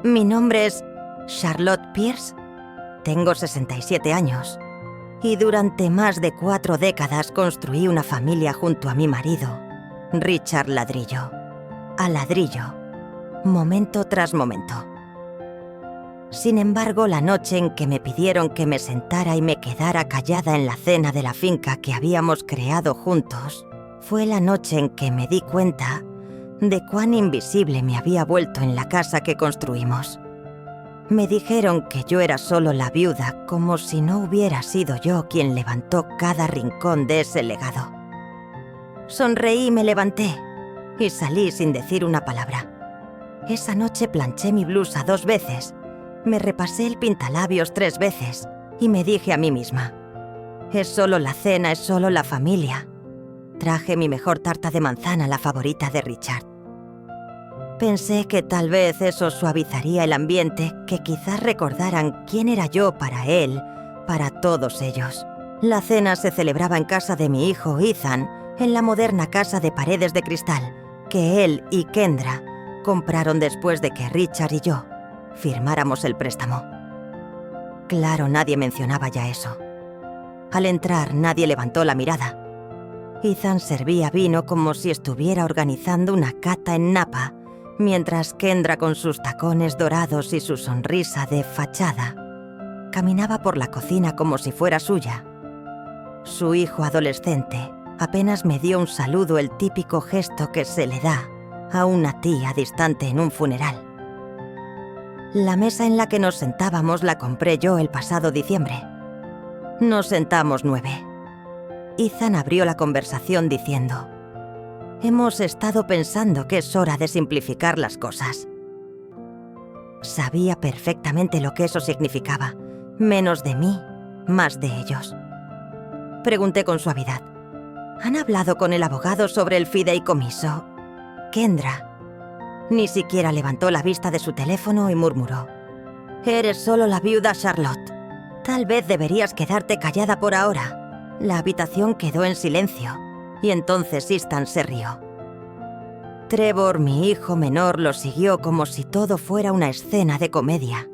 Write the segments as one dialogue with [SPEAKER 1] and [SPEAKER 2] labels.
[SPEAKER 1] Mi nombre es Charlotte Pierce. Tengo 67 años. Y durante más de 4 décadas construí una familia junto a mi marido, Richard Ladrillo. A ladrillo. Momento tras momento. Sin embargo, la noche en que me pidieron que me sentara y me quedara callada en la cena de la finca que habíamos creado juntos, fue la noche en que me di cuenta de cuán invisible me había vuelto en la casa que construimos. Me dijeron que yo era solo la viuda, como si no hubiera sido yo quien levantó cada rincón de ese legado. Sonreí y me levanté, y salí sin decir una palabra. Esa noche planché mi blusa 2 veces, me repasé el pintalabios 3 veces, y me dije a mí misma: es solo la cena, es solo la familia. Traje mi mejor tarta de manzana, la favorita de Richard. Pensé que tal vez eso suavizaría el ambiente, que quizás recordaran quién era yo para él, para todos ellos. La cena se celebraba en casa de mi hijo Ethan, en la moderna casa de paredes de cristal, que él y Kendra compraron después de que Richard y yo firmáramos el préstamo. Claro, nadie mencionaba ya eso. Al entrar, nadie levantó la mirada. Ethan servía vino como si estuviera organizando una cata en Napa, mientras Kendra, con sus tacones dorados y su sonrisa de fachada, caminaba por la cocina como si fuera suya. Su hijo adolescente apenas me dio un saludo, el típico gesto que se le da a una tía distante en un funeral. La mesa en la que nos sentábamos la compré yo el pasado diciembre. Nos sentamos 9. Ethan abrió la conversación diciendo: hemos estado pensando que es hora de simplificar las cosas. Sabía perfectamente lo que eso significaba. Menos de mí, más de ellos. Pregunté con suavidad: ¿han hablado con el abogado sobre el fideicomiso? Kendra ni siquiera levantó la vista de su teléfono y murmuró: eres solo la viuda Charlotte. Tal vez deberías quedarte callada por ahora. La habitación quedó en silencio. Y entonces Ethan se rió. Trevor, mi hijo menor, lo siguió como si todo fuera una escena de comedia.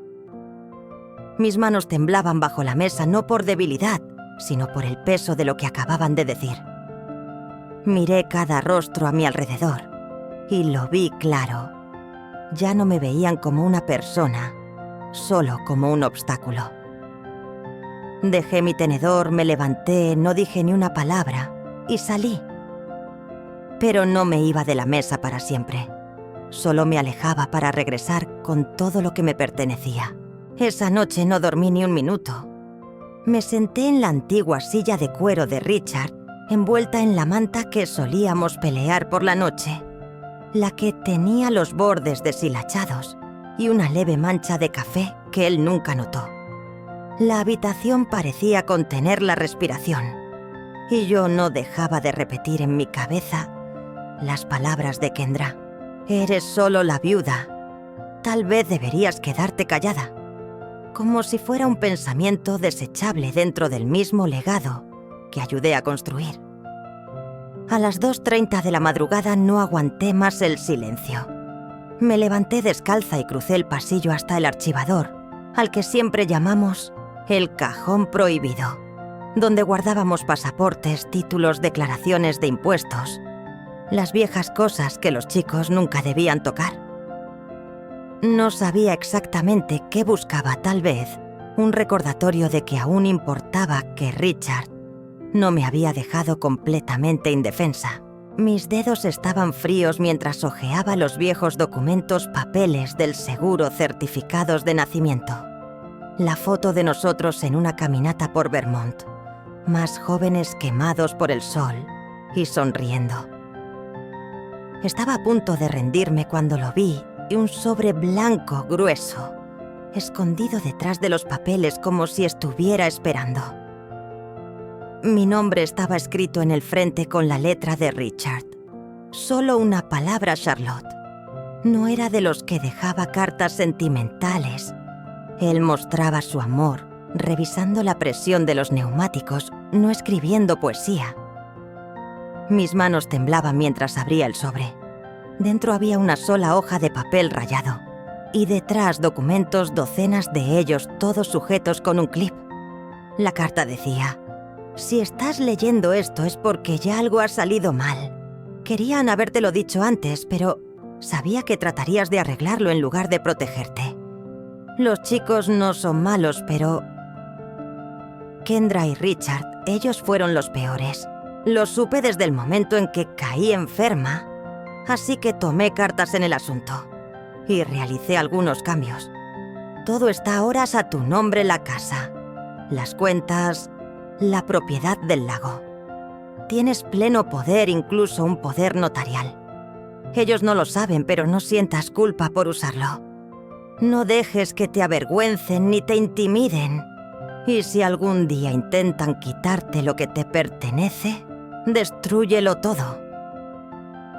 [SPEAKER 1] Mis manos temblaban bajo la mesa, no por debilidad, sino por el peso de lo que acababan de decir. Miré cada rostro a mi alrededor y lo vi claro. Ya no me veían como una persona, solo como un obstáculo. Dejé mi tenedor, me levanté, no dije ni una palabra y salí. Pero no me iba de la mesa para siempre. Solo me alejaba para regresar con todo lo que me pertenecía. Esa noche no dormí ni un minuto. Me senté en la antigua silla de cuero de Richard, envuelta en la manta que solíamos pelear por la noche, la que tenía los bordes deshilachados y una leve mancha de café que él nunca notó. La habitación parecía contener la respiración, y yo no dejaba de repetir en mi cabeza las palabras de Kendra: eres solo la viuda. Tal vez deberías quedarte callada. Como si fuera un pensamiento desechable dentro del mismo legado que ayudé a construir. A las 2:30 de la madrugada no aguanté más el silencio. Me levanté descalza y crucé el pasillo hasta el archivador, al que siempre llamamos el cajón prohibido, donde guardábamos pasaportes, títulos, declaraciones de impuestos, las viejas cosas que los chicos nunca debían tocar. No sabía exactamente qué buscaba, tal vez un recordatorio de que aún importaba, que Richard no me había dejado completamente indefensa. Mis dedos estaban fríos mientras hojeaba los viejos documentos, papeles del seguro, certificados de nacimiento. La foto de nosotros en una caminata por Vermont, más jóvenes quemados por el sol y sonriendo. Estaba a punto de rendirme cuando lo vi, y un sobre blanco grueso, escondido detrás de los papeles como si estuviera esperando. Mi nombre estaba escrito en el frente con la letra de Richard. Solo una palabra: Charlotte. No era de los que dejaba cartas sentimentales. Él mostraba su amor, revisando la presión de los neumáticos, no escribiendo poesía. Mis manos temblaban mientras abría el sobre. Dentro había una sola hoja de papel rayado, y detrás documentos, docenas de ellos, todos sujetos con un clip. La carta decía: si estás leyendo esto es porque ya algo ha salido mal. Querían habértelo dicho antes, pero sabía que tratarías de arreglarlo en lugar de protegerte. Los chicos no son malos, pero Kendra y Richard, ellos fueron los peores. Lo supe desde el momento en que caí enferma, así que tomé cartas en el asunto y realicé algunos cambios. Todo está ahora a tu nombre: la casa, las cuentas, la propiedad del lago. Tienes pleno poder, incluso un poder notarial. Ellos no lo saben, pero no sientas culpa por usarlo. No dejes que te avergüencen ni te intimiden. Y si algún día intentan quitarte lo que te pertenece, destrúyelo todo.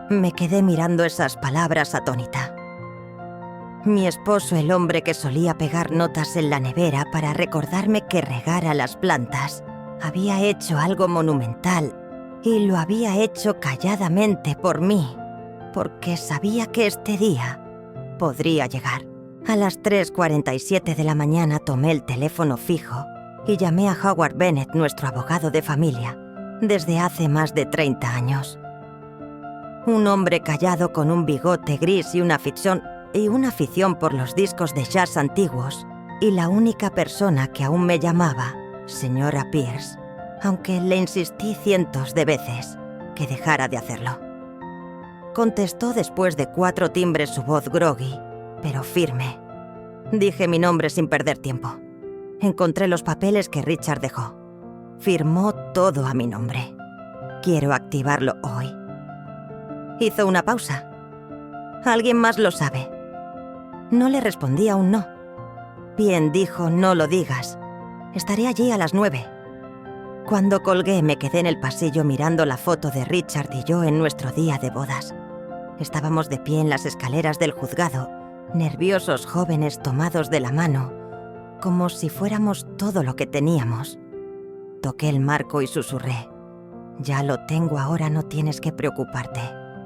[SPEAKER 1] Me quedé mirando esas palabras atónita. Mi esposo, el hombre que solía pegar notas en la nevera para recordarme que regara las plantas, había hecho algo monumental y lo había hecho calladamente por mí, porque sabía que este día podría llegar. A las 3:47 de la mañana tomé el teléfono fijo y llamé a Howard Bennett, nuestro abogado de familia, desde hace más de 30 años. Un hombre callado con un bigote gris y una afición por los discos de jazz antiguos, y la única persona que aún me llamaba señora Pierce, aunque le insistí cientos de veces que dejara de hacerlo. Contestó después de 4 timbres su voz groggy, pero firme. Dije mi nombre sin perder tiempo. Encontré los papeles que Richard dejó. Firmó todo a mi nombre. Quiero activarlo hoy. Hizo una pausa. ¿Alguien más lo sabe? No le respondí aún no. Bien, dijo, no lo digas. Estaré allí a las 9. Cuando colgué me quedé en el pasillo mirando la foto de Richard y yo en nuestro día de bodas. Estábamos de pie en las escaleras del juzgado, nerviosos jóvenes tomados de la mano, como si fuéramos todo lo que teníamos. Toqué el marco y susurré: ya lo tengo ahora, no tienes que preocuparte.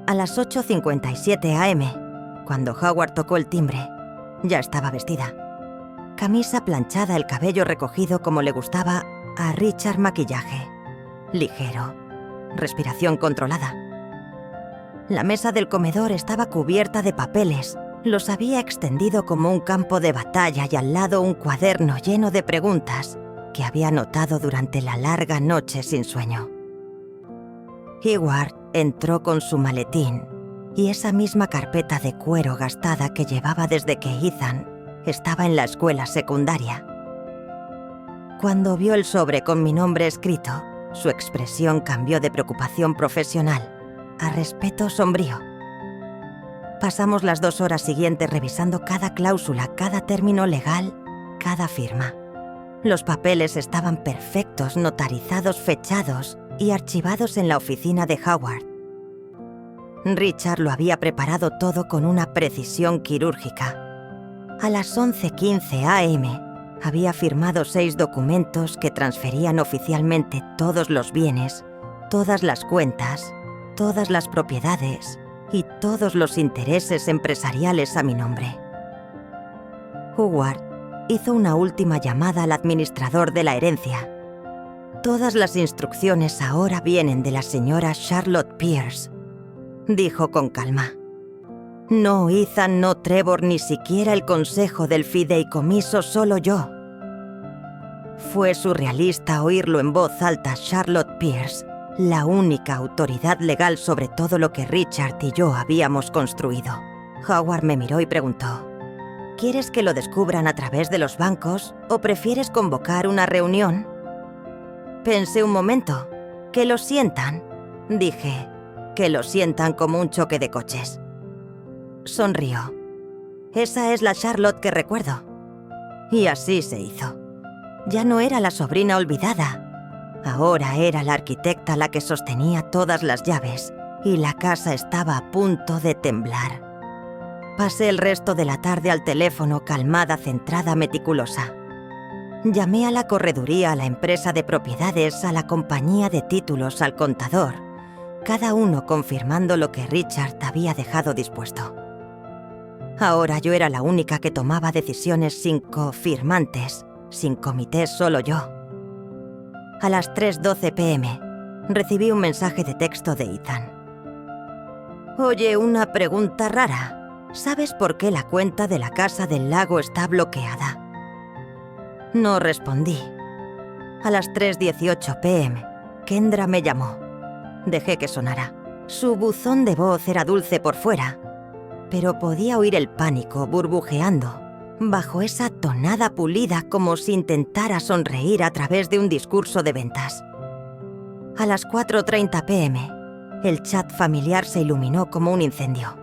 [SPEAKER 1] A las 8:57 am, cuando Howard tocó el timbre, ya estaba vestida. Camisa planchada, el cabello recogido como le gustaba a Richard, maquillaje ligero, respiración controlada. La mesa del comedor estaba cubierta de papeles. Los había extendido como un campo de batalla y al lado un cuaderno lleno de preguntas que había anotado durante la larga noche sin sueño. Howard entró con su maletín y esa misma carpeta de cuero gastada que llevaba desde que Ethan estaba en la escuela secundaria. Cuando vio el sobre con mi nombre escrito, su expresión cambió de preocupación profesional a respeto sombrío. Pasamos las 2 horas siguientes revisando cada cláusula, cada término legal, cada firma. Los papeles estaban perfectos, notarizados, fechados y archivados en la oficina de Howard. Richard lo había preparado todo con una precisión quirúrgica. A las 11:15 am había firmado 6 documentos que transferían oficialmente todos los bienes, todas las cuentas, todas las propiedades y todos los intereses empresariales a mi nombre. Howard hizo una última llamada al administrador de la herencia. Todas las instrucciones ahora vienen de la señora Charlotte Pierce, dijo con calma. No Ethan, no Trevor, ni siquiera el consejo del fideicomiso, solo yo. Fue surrealista oírlo en voz alta. Charlotte Pierce, la única autoridad legal sobre todo lo que Richard y yo habíamos construido. Howard me miró y preguntó: ¿quieres que lo descubran a través de los bancos o prefieres convocar una reunión? Pensé un momento. Que lo sientan. Dije, que lo sientan como un choque de coches. Sonrió. Esa es la Charlotte que recuerdo. Y así se hizo. Ya no era la sobrina olvidada. Ahora era la arquitecta la que sostenía todas las llaves y la casa estaba a punto de temblar. Pasé el resto de la tarde al teléfono, calmada, centrada, meticulosa. Llamé a la correduría, a la empresa de propiedades, a la compañía de títulos, al contador, cada uno confirmando lo que Richard había dejado dispuesto. Ahora yo era la única que tomaba decisiones sin cofirmantes, sin comité, solo yo. A las 3:12 p.m. recibí un mensaje de texto de Ethan. Oye, una pregunta rara. ¿Sabes por qué la cuenta de la casa del lago está bloqueada? No respondí. A las 3:18 p.m. Kendra me llamó. Dejé que sonara. Su buzón de voz era dulce por fuera, pero podía oír el pánico burbujeando bajo esa tonada pulida, como si intentara sonreír a través de un discurso de ventas. A las 4:30 p.m., el chat familiar se iluminó como un incendio.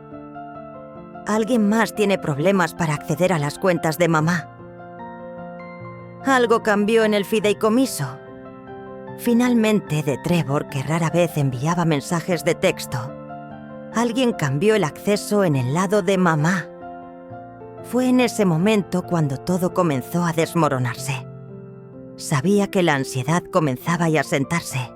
[SPEAKER 1] Alguien más tiene problemas para acceder a las cuentas de mamá. Algo cambió en el fideicomiso. Finalmente, de Trevor, que rara vez enviaba mensajes de texto, alguien cambió el acceso en el lado de mamá. Fue en ese momento cuando todo comenzó a desmoronarse. Sabía que la ansiedad comenzaba a asentarse.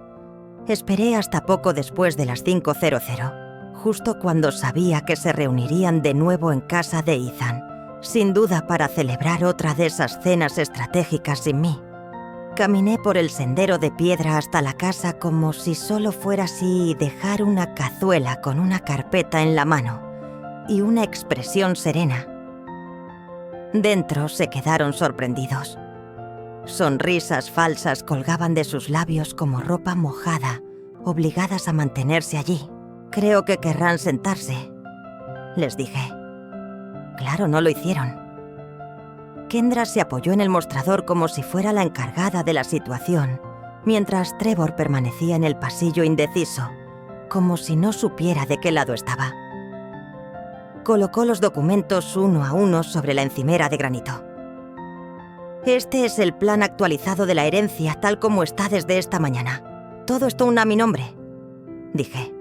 [SPEAKER 1] Esperé hasta poco después de las 5:00, justo cuando sabía que se reunirían de nuevo en casa de Ethan, sin duda para celebrar otra de esas cenas estratégicas sin mí. Caminé por el sendero de piedra hasta la casa como si solo fuera así dejar una cazuela con una carpeta en la mano y una expresión serena. Dentro se quedaron sorprendidos. Sonrisas falsas colgaban de sus labios como ropa mojada, obligadas a mantenerse allí. Creo que querrán sentarse, les dije. Claro, no lo hicieron. Kendra se apoyó en el mostrador como si fuera la encargada de la situación, mientras Trevor permanecía en el pasillo indeciso, como si no supiera de qué lado estaba. Colocó los documentos uno a uno sobre la encimera de granito. Este es el plan actualizado de la herencia tal como está desde esta mañana. Todo esto a mi nombre, dije.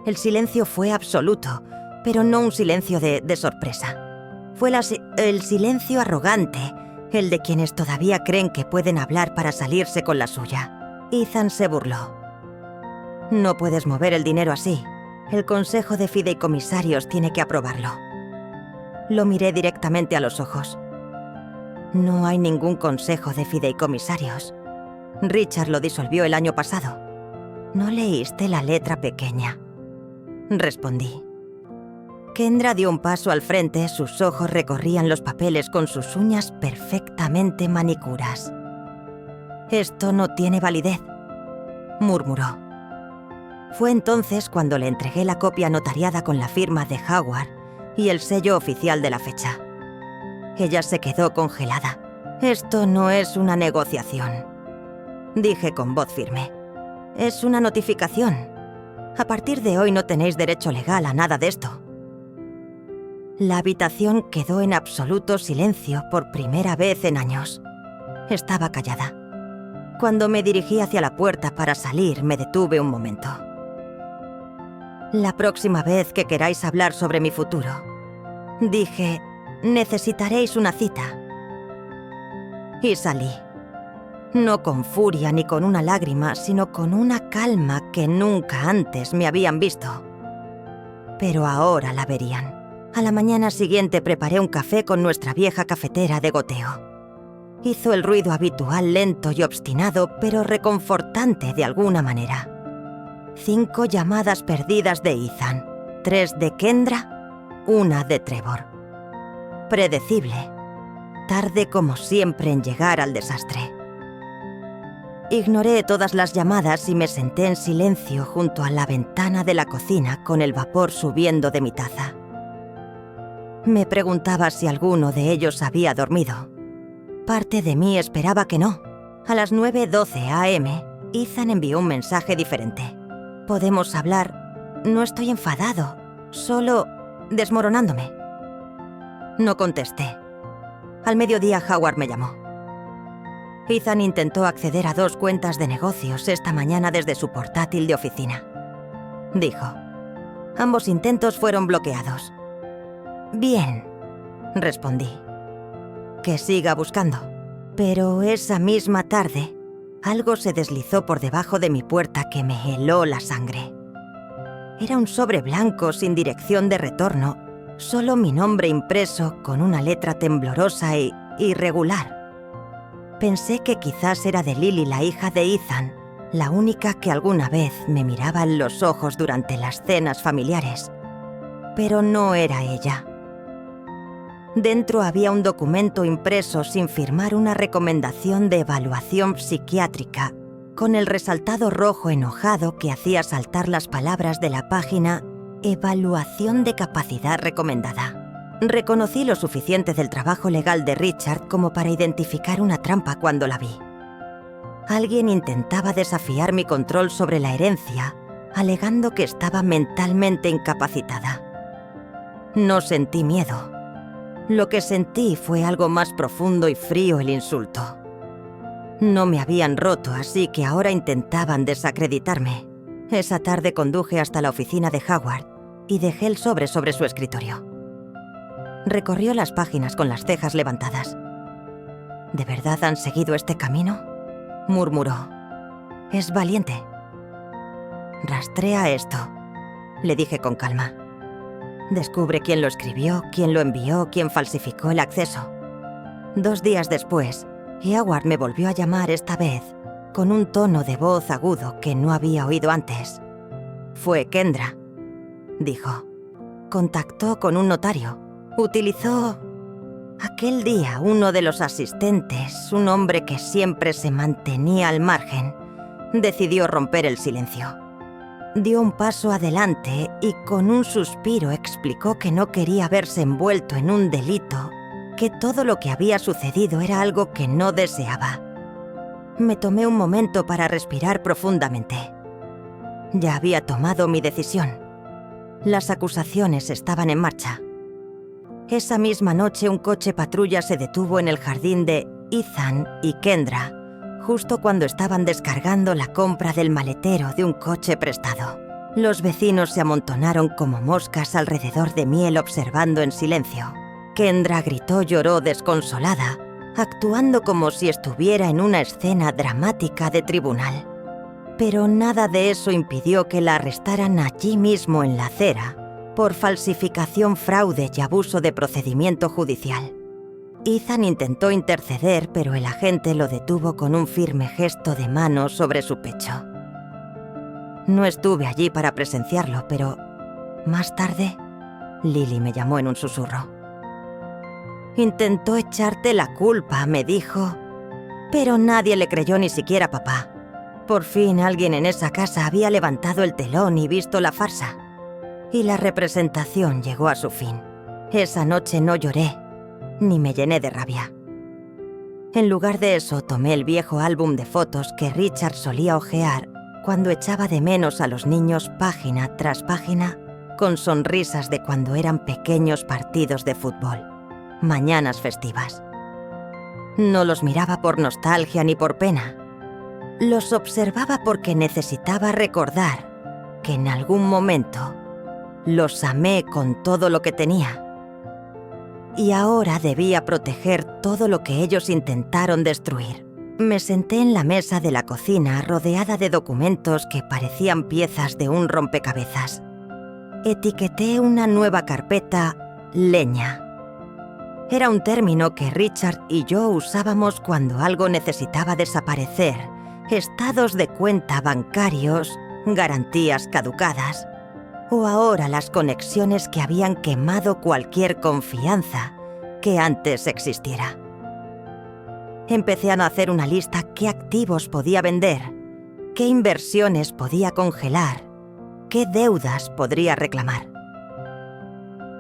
[SPEAKER 1] El silencio fue absoluto, pero no un silencio de sorpresa. Fue el silencio arrogante, el de quienes todavía creen que pueden hablar para salirse con la suya. Ethan se burló. No puedes mover el dinero así. El consejo de fideicomisarios tiene que aprobarlo. Lo miré directamente a los ojos. No hay ningún consejo de fideicomisarios. Richard lo disolvió el año pasado. ¿No leíste la letra pequeña?, respondí. Kendra dio un paso al frente, sus ojos recorrían los papeles con sus uñas perfectamente manicuras. «Esto no tiene validez», murmuró. Fue entonces cuando le entregué la copia notariada con la firma de Howard y el sello oficial de la fecha. Ella se quedó congelada. «Esto no es una negociación», dije con voz firme. «Es una notificación. A partir de hoy no tenéis derecho legal a nada de esto». La habitación quedó en absoluto silencio por primera vez en años. Estaba callada. Cuando me dirigí hacia la puerta para salir, me detuve un momento. «La próxima vez que queráis hablar sobre mi futuro», dije, «necesitaréis una cita». Y salí. No con furia ni con una lágrima, sino con una calma que nunca antes me habían visto. Pero ahora la verían. A la mañana siguiente preparé un café con nuestra vieja cafetera de goteo. Hizo el ruido habitual, lento y obstinado, pero reconfortante de alguna manera. 5 llamadas perdidas de Ethan, 3 de Kendra, 1 de Trevor. Predecible. Tarde como siempre en llegar al desastre. Ignoré todas las llamadas y me senté en silencio junto a la ventana de la cocina con el vapor subiendo de mi taza. Me preguntaba si alguno de ellos había dormido. Parte de mí esperaba que no. A las 9:12 a.m., Ethan envió un mensaje diferente. «Podemos hablar. No estoy enfadado, solo desmoronándome». No contesté. Al mediodía Howard me llamó. Ethan intentó acceder a 2 cuentas de negocios esta mañana desde su portátil de oficina, dijo. Ambos intentos fueron bloqueados. «Bien», respondí. «Que siga buscando». Pero esa misma tarde, algo se deslizó por debajo de mi puerta que me heló la sangre. Era un sobre blanco sin dirección de retorno, Solo mi nombre impreso con una letra temblorosa e irregular. Pensé que quizás era de Lily, la hija de Ethan, la única que alguna vez me miraba en los ojos durante las cenas familiares. Pero no era ella. Dentro había un documento impreso sin firmar, una recomendación de evaluación psiquiátrica, con el resaltado rojo enojado que hacía saltar las palabras de la página «Evaluación de capacidad recomendada». Reconocí lo suficiente del trabajo legal de Richard como para identificar una trampa cuando la vi. Alguien intentaba desafiar mi control sobre la herencia, alegando que estaba mentalmente incapacitada. No sentí miedo. Lo que sentí fue algo más profundo y frío: el insulto. No me habían roto, así que ahora intentaban desacreditarme. Esa tarde conduje hasta la oficina de Howard y dejé el sobre su escritorio. Recorrió las páginas con las cejas levantadas. ¿De verdad han seguido este camino?, murmuró. Es valiente. Rastrea esto, le dije con calma. Descubre quién lo escribió, quién lo envió, quién falsificó el acceso. 2 días después, Howard me volvió a llamar, esta vez con un tono de voz agudo que no había oído antes. Fue Kendra, dijo. Contactó con un notario. Utilizó... Aquel día, uno de los asistentes, un hombre que siempre se mantenía al margen, decidió romper el silencio. Dio un paso adelante y con un suspiro explicó que no quería verse envuelto en un delito, que todo lo que había sucedido era algo que no deseaba. Me tomé un momento para respirar profundamente. Ya había tomado mi decisión. Las acusaciones estaban en marcha. Esa misma noche un coche patrulla se detuvo en el jardín de Ethan y Kendra, justo cuando estaban descargando la compra del maletero de un coche prestado. Los vecinos se amontonaron como moscas alrededor de Miel, observando en silencio. Kendra gritó, lloró desconsolada, actuando como si estuviera en una escena dramática de tribunal. Pero nada de eso impidió que la arrestaran allí mismo en la acera por falsificación, fraude y abuso de procedimiento judicial. Ethan intentó interceder, pero el agente lo detuvo con un firme gesto de mano sobre su pecho. No estuve allí para presenciarlo, pero más tarde, Lily me llamó en un susurro. Intentó echarte la culpa, me dijo, pero nadie le creyó, ni siquiera papá. Por fin alguien en esa casa había levantado el telón y visto la farsa. Y la representación llegó a su fin. Esa noche no lloré, ni me llené de rabia. En lugar de eso, tomé el viejo álbum de fotos que Richard solía hojear cuando echaba de menos a los niños página tras página, con sonrisas de cuando eran pequeños partidos de fútbol, mañanas festivas. No los miraba por nostalgia ni por pena. Los observaba porque necesitaba recordar que en algún momento los amé con todo lo que tenía. Y ahora debía proteger todo lo que ellos intentaron destruir. Me senté en la mesa de la cocina, rodeada de documentos que parecían piezas de un rompecabezas. Etiqueté una nueva carpeta leña. Era un término que Richard y yo usábamos cuando algo necesitaba desaparecer: estados de cuenta bancarios, garantías caducadas, o ahora las conexiones que habían quemado cualquier confianza que antes existiera. Empecé a hacer una lista: qué activos podía vender, qué inversiones podía congelar, qué deudas podría reclamar.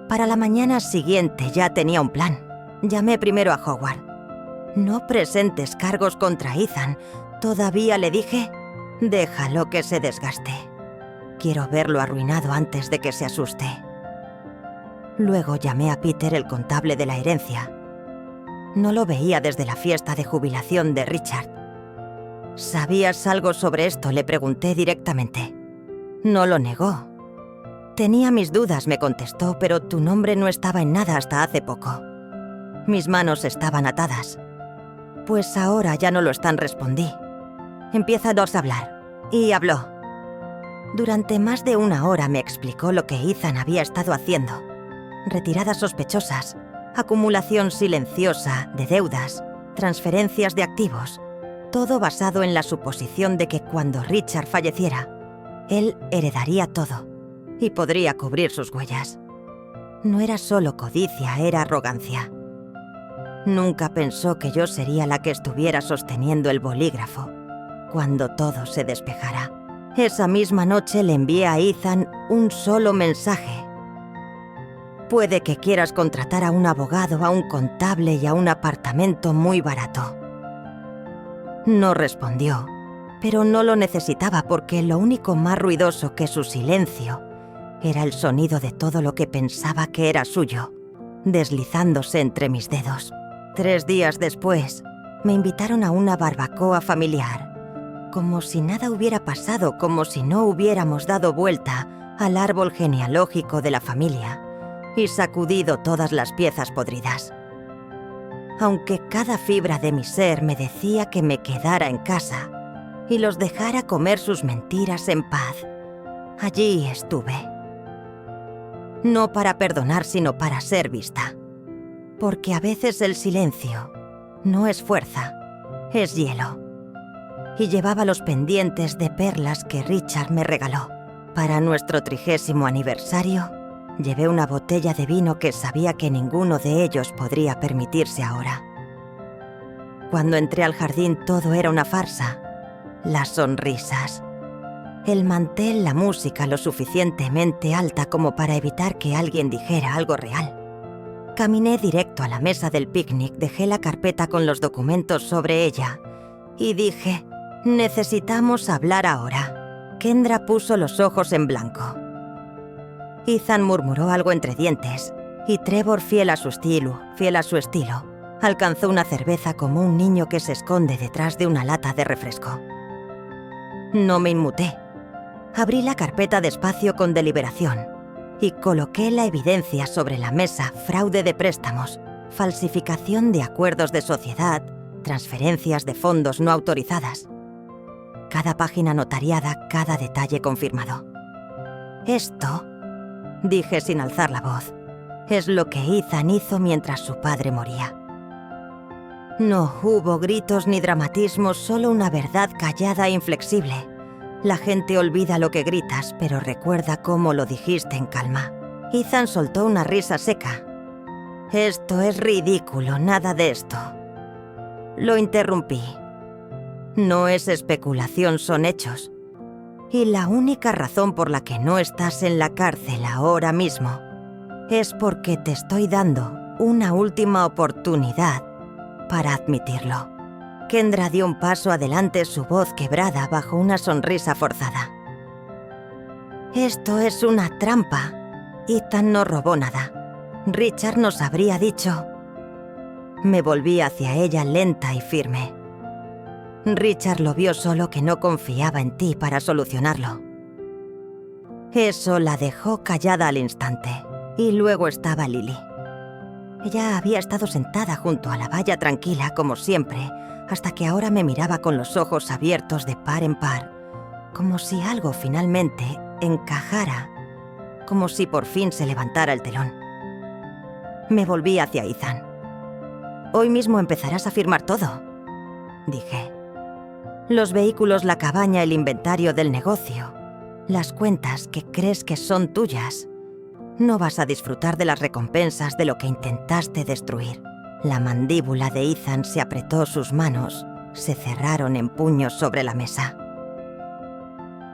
[SPEAKER 1] Para la mañana siguiente ya tenía un plan. Llamé primero a Howard. No presentes cargos contra Ethan, todavía, le dije. Déjalo que se desgaste. Quiero verlo arruinado antes de que se asuste. Luego llamé a Peter, el contable de la herencia. No lo veía desde la fiesta de jubilación de Richard. ¿Sabías algo sobre esto?, le pregunté directamente. No lo negó. Tenía mis dudas, me contestó, pero tu nombre no estaba en nada hasta hace poco. Mis manos estaban atadas. Pues ahora ya no lo están, respondí. Empiézanos a hablar. Y habló. Durante más de 1 hora me explicó lo que Ethan había estado haciendo. retiradas sospechosas, acumulación silenciosa de deudas, transferencias de activos, todo basado en la suposición de que cuando Richard falleciera, él heredaría todo y podría cubrir sus huellas. No era solo codicia, era arrogancia. Nunca pensó que yo sería la que estuviera sosteniendo el bolígrafo cuando todo se despejara. Esa misma noche le envié a Ethan un solo mensaje. Puede que quieras contratar a un abogado, a un contable y a un apartamento muy barato. No respondió, pero no lo necesitaba porque lo único más ruidoso que su silencio era el sonido de todo lo que pensaba que era suyo, deslizándose entre mis dedos. 3 días después, me invitaron a una barbacoa familiar, como si nada hubiera pasado, como si no hubiéramos dado vuelta al árbol genealógico de la familia y sacudido todas las piezas podridas. Aunque cada fibra de mi ser me decía que me quedara en casa y los dejara comer sus mentiras en paz, allí estuve. No para perdonar, sino para ser vista. Porque a veces el silencio no es fuerza, es hielo. Y llevaba los pendientes de perlas que Richard me regaló. Para nuestro 30º aniversario, llevé una botella de vino que sabía que ninguno de ellos podría permitirse ahora. Cuando entré al jardín todo era una farsa. Las sonrisas, el mantel, la música lo suficientemente alta como para evitar que alguien dijera algo real. Caminé directo a la mesa del picnic, dejé la carpeta con los documentos sobre ella y dije: necesitamos hablar ahora. Kendra puso los ojos en blanco. Ethan murmuró algo entre dientes y Trevor, fiel a su estilo, alcanzó una cerveza como un niño que se esconde detrás de una lata de refresco. No me inmuté. Abrí la carpeta despacio con deliberación y coloqué la evidencia sobre la mesa: fraude de préstamos, falsificación de acuerdos de sociedad, transferencias de fondos no autorizadas. Cada página notariada, cada detalle confirmado. Esto, dije sin alzar la voz, es lo que Ethan hizo mientras su padre moría. No hubo gritos ni dramatismos, solo una verdad callada e inflexible. La gente olvida lo que gritas, pero recuerda cómo lo dijiste en calma. Ethan soltó una risa seca. Esto es ridículo, nada de esto. Lo interrumpí. No es especulación, son hechos. Y la única razón por la que no estás en la cárcel ahora mismo es porque te estoy dando una última oportunidad para admitirlo. Kendra dio un paso adelante, su voz quebrada bajo una sonrisa forzada. Esto es una trampa. Ethan no robó nada. Richard nos habría dicho. Me volví hacia ella lenta y firme. Richard lo vio, solo que no confiaba en ti para solucionarlo. Eso la dejó callada al instante. Y luego estaba Lily. Ella había estado sentada junto a la valla tranquila como siempre, hasta que ahora me miraba con los ojos abiertos de par en par, como si algo finalmente encajara, como si por fin se levantara el telón. Me volví hacia Ethan. Hoy mismo empezarás a firmar todo, dije. Los vehículos, la cabaña, el inventario del negocio, las cuentas que crees que son tuyas. No vas a disfrutar de las recompensas de lo que intentaste destruir. La mandíbula de Ethan se apretó, sus manos se cerraron en puños sobre la mesa.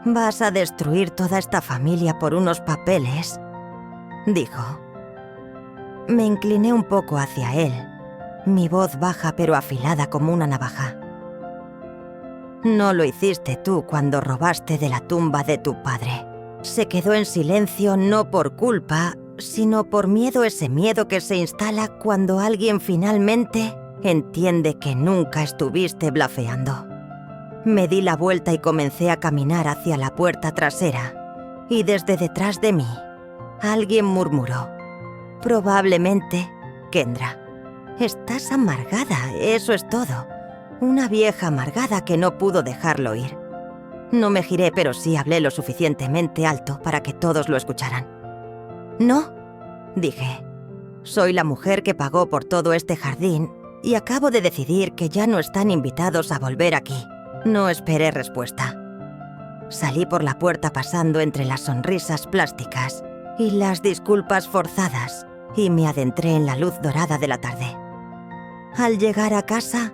[SPEAKER 1] ¿Vas a destruir toda esta familia por unos papeles?, dijo. Me incliné un poco hacia él, mi voz baja pero afilada como una navaja. No lo hiciste tú cuando robaste de la tumba de tu padre. Se quedó en silencio no por culpa, sino por miedo, ese miedo que se instala cuando alguien finalmente entiende que nunca estuviste blafeando. Me di la vuelta y comencé a caminar hacia la puerta trasera, y desde detrás de mí, alguien murmuró. Probablemente Kendra. Estás amargada, eso es todo. Una vieja amargada que no pudo dejarlo ir. No me giré, pero sí hablé lo suficientemente alto para que todos lo escucharan. No, dije. Soy la mujer que pagó por todo este jardín y acabo de decidir que ya no están invitados a volver aquí. No esperé respuesta. Salí por la puerta pasando entre las sonrisas plásticas y las disculpas forzadas y me adentré en la luz dorada de la tarde. Al llegar a casa,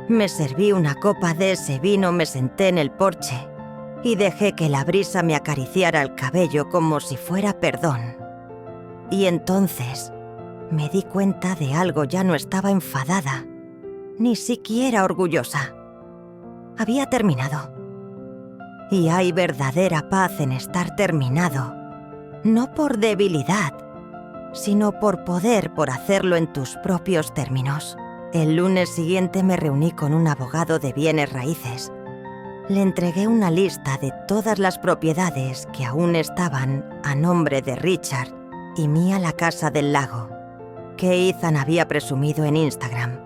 [SPEAKER 1] me serví una copa de ese vino, me senté en el porche y dejé que la brisa me acariciara el cabello como si fuera perdón. Y entonces me di cuenta de algo, ya no estaba enfadada, ni siquiera orgullosa. Había terminado. Y hay verdadera paz en estar terminado, no por debilidad, sino por poder, por hacerlo en tus propios términos. El lunes siguiente me reuní con un abogado de bienes raíces. Le entregué una lista de todas las propiedades que aún estaban a nombre de Richard y Mia la Casa del Lago, que Ethan había presumido en Instagram,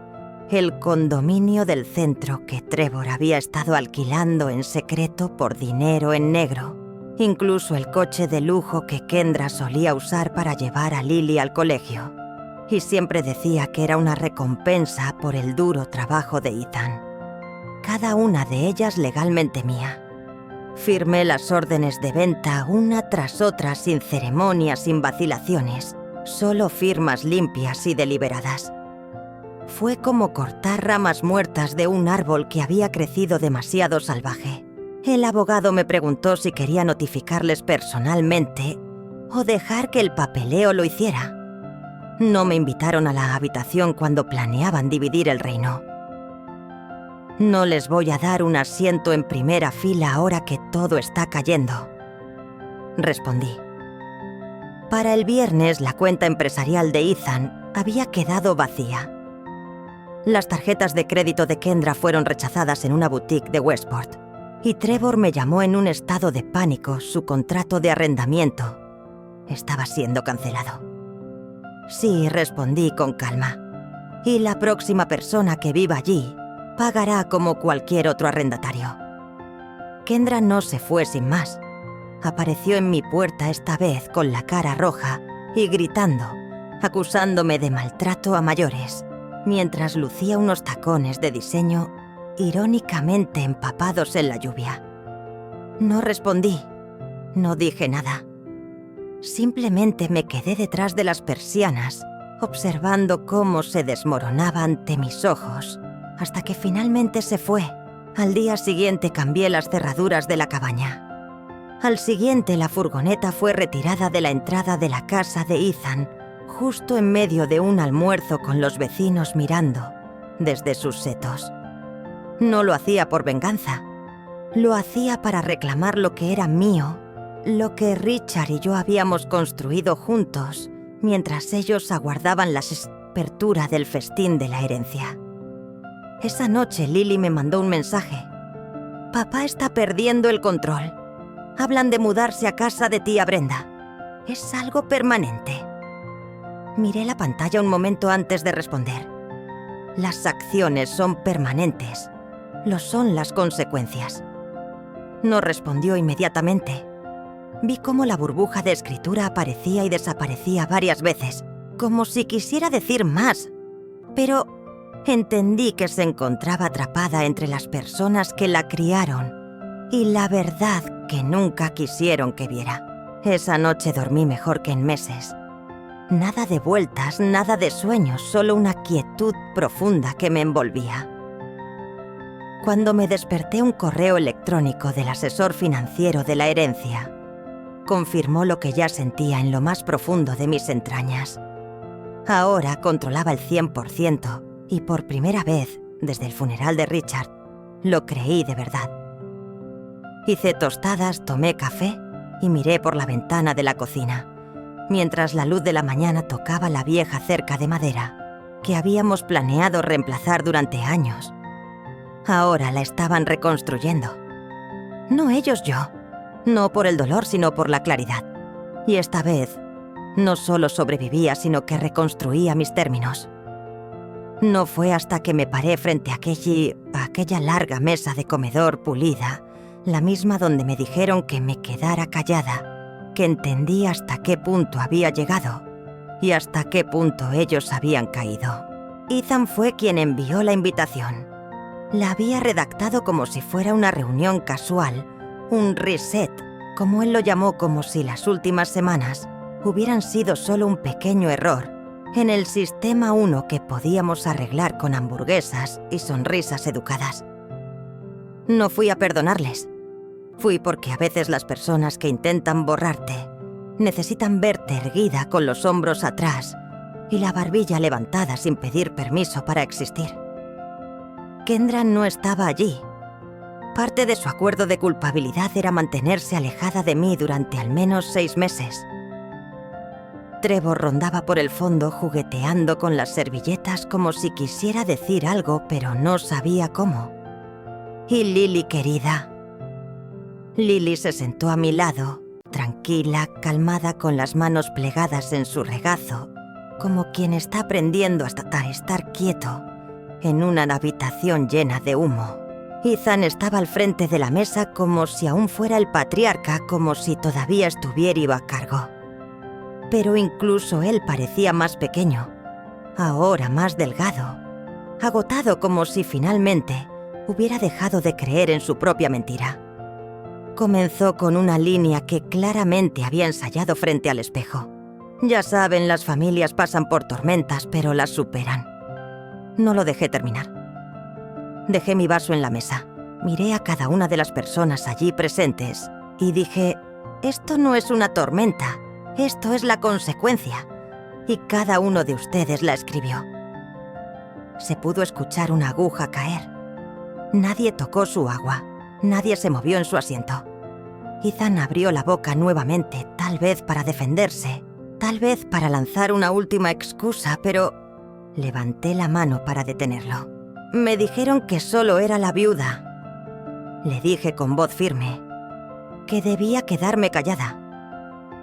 [SPEAKER 1] el condominio del centro que Trevor había estado alquilando en secreto por dinero en negro, incluso el coche de lujo que Kendra solía usar para llevar a Lily al colegio, y siempre decía que era una recompensa por el duro trabajo de Ethan. Cada una de ellas legalmente mía. Firmé las órdenes de venta una tras otra sin ceremonias, sin vacilaciones, solo firmas limpias y deliberadas. Fue como cortar ramas muertas de un árbol que había crecido demasiado salvaje. El abogado me preguntó si quería notificarles personalmente o dejar que el papeleo lo hiciera. No me invitaron a la habitación cuando planeaban dividir el reino. No les voy a dar un asiento en primera fila ahora que todo está cayendo, respondí. Para el viernes, la cuenta empresarial de Ethan había quedado vacía. Las tarjetas de crédito de Kendra fueron rechazadas en una boutique de Westport, y Trevor me llamó en un estado de pánico. Su contrato de arrendamiento estaba siendo cancelado. Sí, respondí con calma. Y la próxima persona que viva allí pagará como cualquier otro arrendatario. Kendra no se fue sin más. Apareció en mi puerta esta vez con la cara roja y gritando, acusándome de maltrato a mayores, mientras lucía unos tacones de diseño irónicamente empapados en la lluvia. No respondí, no dije nada. Simplemente me quedé detrás de las persianas, observando cómo se desmoronaba ante mis ojos, hasta que finalmente se fue. Al día siguiente cambié las cerraduras de la cabaña. Al siguiente, la furgoneta fue retirada de la entrada de la casa de Ethan, justo en medio de un almuerzo con los vecinos mirando desde sus setos. No lo hacía por venganza. Lo hacía para reclamar lo que era mío, lo que Richard y yo habíamos construido juntos, mientras ellos aguardaban la apertura del festín de la herencia. Esa noche Lily me mandó un mensaje. Papá está perdiendo el control. Hablan de mudarse a casa de tía Brenda. Es algo permanente. Miré la pantalla un momento antes de responder. Las acciones son permanentes. Lo son las consecuencias. No respondió inmediatamente. Vi cómo la burbuja de escritura aparecía y desaparecía varias veces, como si quisiera decir más. Pero entendí que se encontraba atrapada entre las personas que la criaron y la verdad que nunca quisieron que viera. Esa noche dormí mejor que en meses. Nada de vueltas, nada de sueños, solo una quietud profunda que me envolvía. Cuando me desperté, un correo electrónico del asesor financiero de la herencia confirmó lo que ya sentía en lo más profundo de mis entrañas. Ahora controlaba el 100% y por primera vez, desde el funeral de Richard, lo creí de verdad. Hice tostadas, tomé café y miré por la ventana de la cocina, mientras la luz de la mañana tocaba la vieja cerca de madera que habíamos planeado reemplazar durante años. Ahora la estaban reconstruyendo. No ellos, yo. No por el dolor, sino por la claridad. Y esta vez, no solo sobrevivía, sino que reconstruía mis términos. No fue hasta que me paré frente a aquella larga mesa de comedor pulida, la misma donde me dijeron que me quedara callada, que entendí hasta qué punto había llegado y hasta qué punto ellos habían caído. Ethan fue quien envió la invitación. La había redactado como si fuera una reunión casual, un reset, como él lo llamó, como si las últimas semanas hubieran sido solo un pequeño error en el sistema 1 que podíamos arreglar con hamburguesas y sonrisas educadas. No fui a perdonarles. Fui porque a veces las personas que intentan borrarte necesitan verte erguida con los hombros atrás y la barbilla levantada sin pedir permiso para existir. Kendra no estaba allí. Parte de su acuerdo de culpabilidad era mantenerse alejada de mí durante al menos 6 meses. Trevor rondaba por el fondo jugueteando con las servilletas como si quisiera decir algo, pero no sabía cómo. Y Lily, querida. Lily se sentó a mi lado, tranquila, calmada, con las manos plegadas en su regazo, como quien está aprendiendo hasta estar quieto en una habitación llena de humo. Ethan estaba al frente de la mesa como si aún fuera el patriarca, como si todavía estuviera a cargo. Pero incluso él parecía más pequeño, ahora más delgado, agotado, como si finalmente hubiera dejado de creer en su propia mentira. Comenzó con una línea que claramente había ensayado frente al espejo. Ya saben, las familias pasan por tormentas, pero las superan. No lo dejé terminar. Dejé mi vaso en la mesa, miré a cada una de las personas allí presentes y dije, esto no es una tormenta, esto es la consecuencia, y cada uno de ustedes la escribió. Se pudo escuchar una aguja caer. Nadie tocó su agua, nadie se movió en su asiento. Ethan abrió la boca nuevamente, tal vez para defenderse, tal vez para lanzar una última excusa, pero levanté la mano para detenerlo. Me dijeron que solo era la viuda. Le dije con voz firme que debía quedarme callada.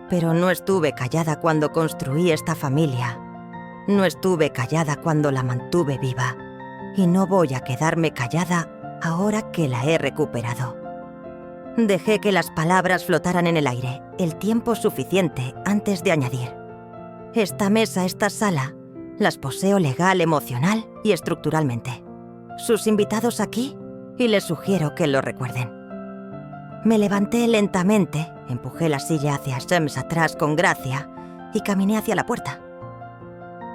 [SPEAKER 1] Pero no estuve callada cuando construí esta familia. No estuve callada cuando la mantuve viva. Y no voy a quedarme callada ahora que la he recuperado. Dejé que las palabras flotaran en el aire, el tiempo suficiente antes de añadir. Esta mesa, esta sala, las poseo legal, emocional y estructuralmente. Sus invitados aquí, y les sugiero que lo recuerden. Me levanté lentamente, empujé la silla hacia Shams atrás con gracia y caminé hacia la puerta.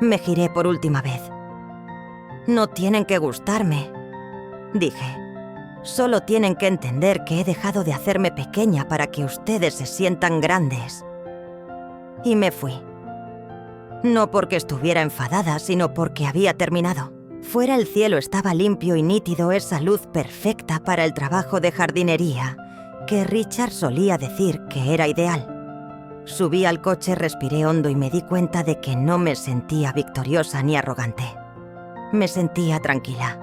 [SPEAKER 1] Me giré por última vez. No tienen que gustarme, dije. Solo tienen que entender que he dejado de hacerme pequeña para que ustedes se sientan grandes. Y me fui. No porque estuviera enfadada, sino porque había terminado. Fuera el cielo estaba limpio y nítido, esa luz perfecta para el trabajo de jardinería que Richard solía decir que era ideal. Subí al coche, respiré hondo y me di cuenta de que no me sentía victoriosa ni arrogante. Me sentía tranquila.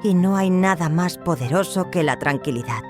[SPEAKER 1] Y no hay nada más poderoso que la tranquilidad.